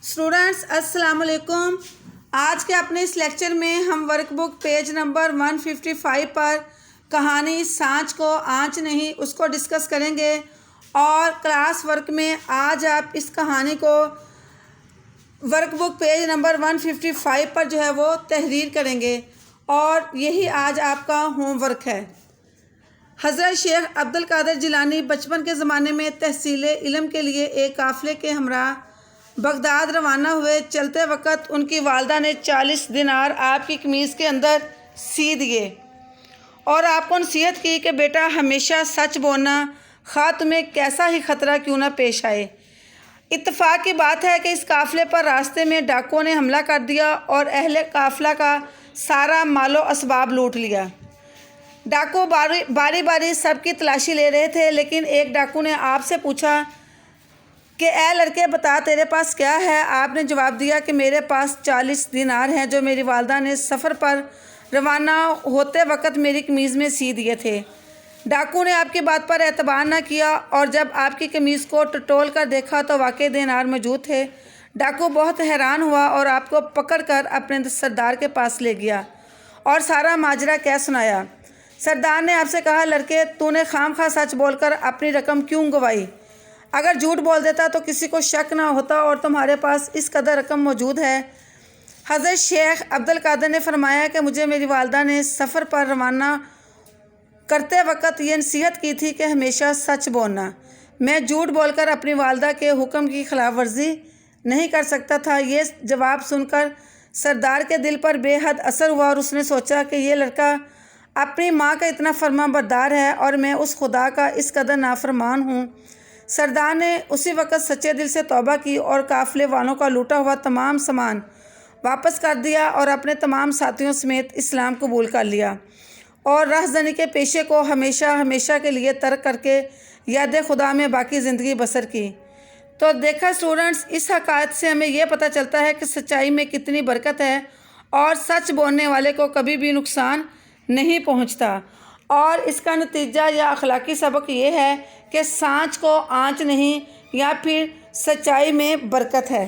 Students अस्सलाम वालेकुम। आज के अपने इस लेक्चर में हम वर्क बुक पेज नंबर 155 पर कहानी सांच को आँच नहीं उसको डिस्कस करेंगे और क्लास वर्क में आज आप इस कहानी को वर्क बुक पेज नंबर 155 पर जो है वो तहरीर करेंगे और यही आज आपका होमवर्क है। हज़रत शेख अब्दुल कादिर जिलानी बचपन के ज़माने में तहसील इल्म के लिए एक काफ़िले के हमरा बगदाद रवाना हुए। चलते वक्त उनकी वालदा ने 40 दिनार आपकी कमीज़ के अंदर सी दिए और आपको नसीहत की कि बेटा हमेशा सच बोलना, खा तुम्हें कैसा ही ख़तरा क्यों ना पेश आए। इत्तफाक की बात है कि इस काफ़िले पर रास्ते में डाकुओं ने हमला कर दिया और अहले काफ़िला का सारा मालो असबाब लूट लिया। डाकू बारी बारी सबकी तलाशी ले रहे थे, लेकिन एक डाकू ने आपसे पूछा कि ए लड़के बता तेरे पास क्या है। आपने जवाब दिया कि मेरे पास 40 दिनार हैं जो मेरी वालदा ने सफ़र पर रवाना होते वक्त मेरी कमीज़ में सी दिए थे। डाकू ने आपकी बात पर एतबार न किया और जब आपकी कमीज़ को टटोल कर देखा तो वाकई दिनार मौजूद थे। डाकू बहुत हैरान हुआ और आपको पकड़कर अपने सरदार के पास ले गया और सारा माजरा कह सुनाया। सरदार ने आपसे कहा, लड़के तूने खामखा सच बोलकर अपनी रकम क्यों गंवाई? अगर झूठ बोल देता तो किसी को शक ना होता और तुम्हारे पास इस कदर रकम मौजूद है। हज़रत शेख अब्दुल कादिर ने फरमाया कि मुझे मेरी वालदा ने सफ़र पर रवाना करते वक्त ये नसीहत की थी कि हमेशा सच बोलना। मैं झूठ बोलकर अपनी वालदा के हुक्म की खिलाफ वर्जी नहीं कर सकता था। ये जवाब सुनकर सरदार के दिल पर बेहद असर हुआ और उसने सोचा कि ये लड़का अपनी माँ का इतना फरमाबरदार है और मैं उस खुदा का इस कदर नाफरमान हूँ। सरदार ने उसी वक्त सच्चे दिल से तौबा की और काफ़िले वालों का लूटा हुआ तमाम सामान वापस कर दिया और अपने तमाम साथियों समेत इस्लाम कबूल कर लिया और राहज़नी के पेशे को हमेशा हमेशा के लिए तर्क करके याद खुदा में बाकी ज़िंदगी बसर की। तो देखा स्टूडेंट्स, इस हक़ायत से हमें यह पता चलता है कि सच्चाई में कितनी बरकत है और सच बोलने वाले को कभी भी नुकसान नहीं पहुंचता। और इसका नतीजा या अखलाकी सबक ये है कि सांच को आँच नहीं या फिर सच्चाई में बरकत है।